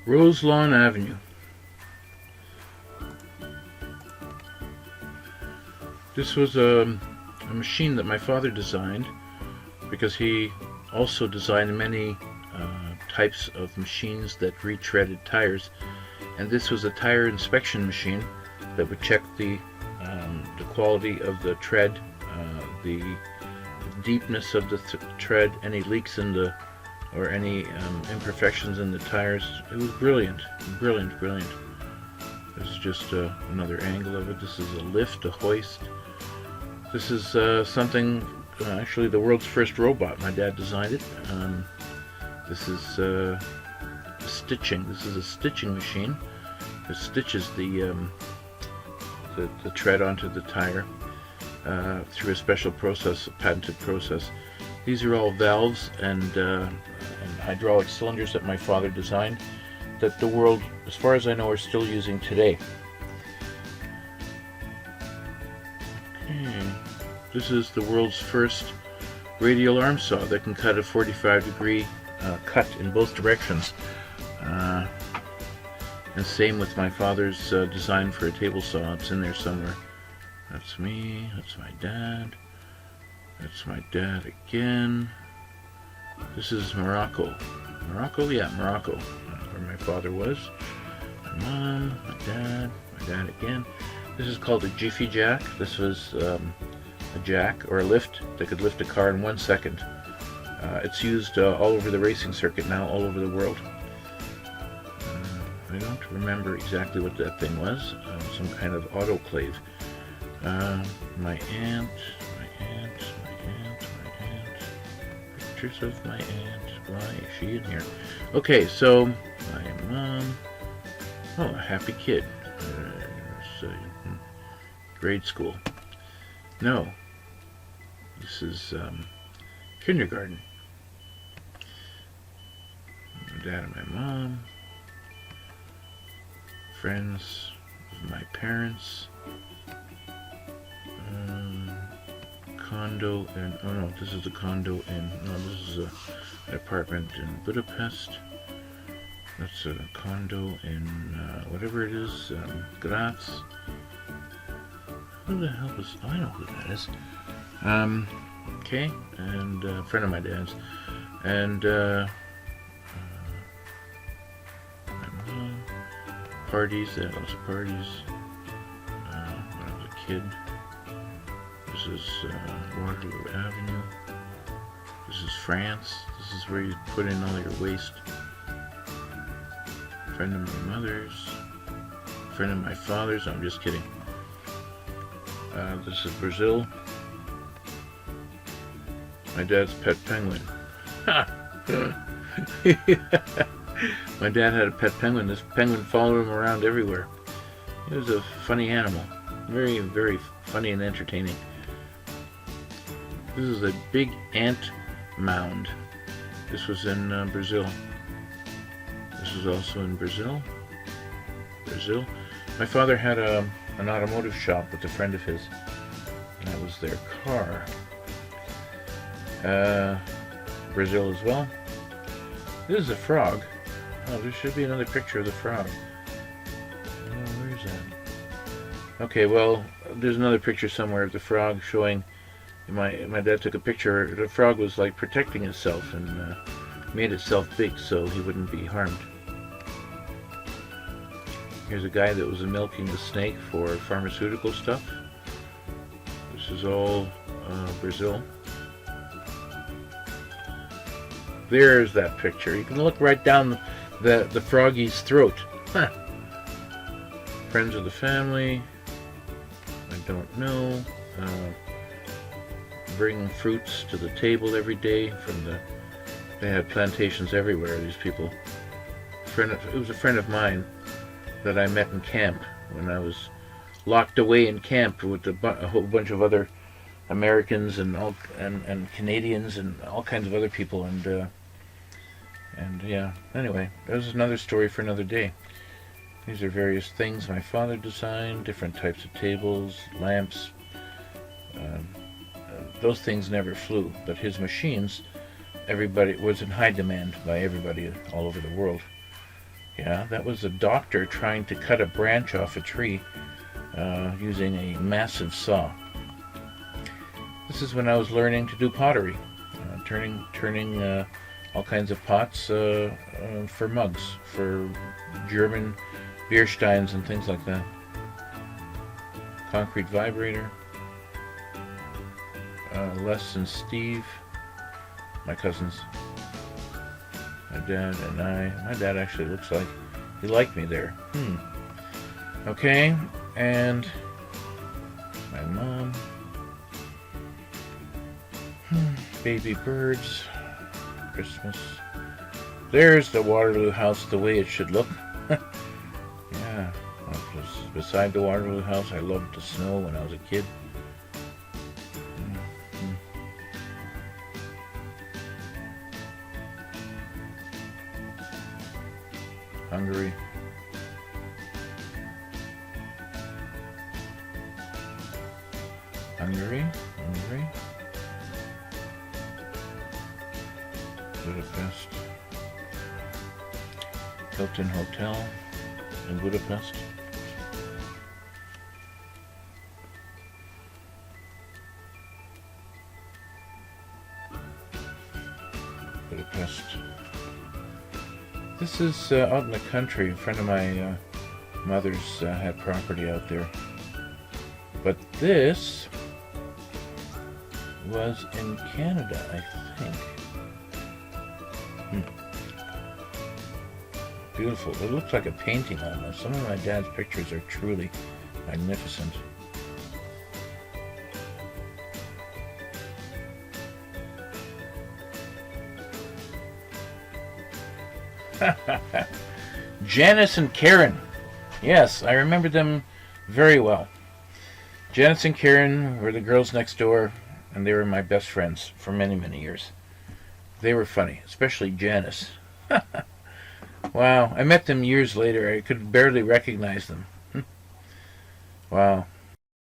Roselawn Avenue. This was a machine that my father designed because he also designed many types of machines that retreaded tires, and this was a tire inspection machine that would check the quality of the tread, the deepness of the tread, any leaks in the or any imperfections in the tires. It was brilliant. This is just another angle of it. This is a lift, a hoist. This is something, actually the world's first robot. My dad designed it. This is stitching. This is a stitching machine. It stitches the tread onto the tire through a special process, a patented process. These are all valves and hydraulic cylinders that my father designed that the world, as far as I know, are still using today. Okay. This is the world's first radial arm saw that can cut a 45-degree cut in both directions. And same with my father's design for a table saw. It's in there somewhere. That's me. That's my dad. That's my dad again. This is Morocco. Morocco? Yeah, Morocco. That's where my father was. My mom, my dad again. This is called a Jiffy Jack. This was a jack or a lift that could lift a car in 1 second. It's used all over the racing circuit now, all over the world. I don't remember exactly what that thing was. Some kind of autoclave. My aunt. Pictures of my aunt. Why is she in here? Okay, so my mom. Oh, a happy kid. Grade school. No. This is kindergarten. My dad and my mom. Friends of my parents. Condo and oh no, this is a condo in this is an apartment in Budapest. That's a condo in whatever it is, Graz. Who the hell is? I know who that is. Okay, and a friend of my dad's, and my mom. Parties. They had lots of parties. When I was a kid. This is Waterloo Avenue. This is France. This is where you put in all your waste. Friend of my mother's. Friend of my father's. No, I'm just kidding. This is Brazil. My dad's pet penguin. My dad had a pet penguin. This penguin followed him around everywhere. It was a funny animal. Very, very funny and entertaining. This is a big ant mound. This was in Brazil. This was also in Brazil. My father had an automotive shop with a friend of his. And that was their car. Brazil as well. This is a frog. Oh, there should be another picture of the frog. Oh, where is that? Okay, well, there's another picture somewhere of the frog showing. My dad took a picture. The frog was like protecting itself and made itself big so he wouldn't be harmed. Here's a guy that was milking the snake for pharmaceutical stuff. This is all Brazil. There's that picture. You can look right down the froggy's throat. Huh. Friends of the family. I don't know. Bring fruits to the table every day they had plantations everywhere, these people. It was a friend of mine that I met in camp when I was locked away in camp with a whole bunch of other Americans and Canadians and all kinds of other people, and yeah, anyway, there's another story for another day. These are various things my father designed, different types of tables, lamps. Those things never flew, but his machines, everybody was in high demand by everybody all over the world. Yeah, that was a doctor trying to cut a branch off a tree using a massive saw. This is when I was learning to do pottery, turning all kinds of pots for mugs, for German beer steins and things like that. Concrete vibrator. Les and Steve, my cousins. My dad and I. My dad actually looks like he liked me there. Okay, and my mom. Baby birds. Christmas. There's the Waterloo House the way it should look. Yeah, I was beside the Waterloo House. I loved the snow when I was a kid. Hungary. Hungary. Budapest. Hilton Hotel in Budapest. Budapest. This is out in the country. A friend of my mother's had property out there. But this was in Canada, I think. Beautiful. It looks like a painting almost. Some of my dad's pictures are truly magnificent. Janice and Karen. Yes, I remember them very well. Janice and Karen were the girls next door, and they were my best friends for many, many years. They were funny, especially Janice. Wow, I met them years later. I could barely recognize them. Wow.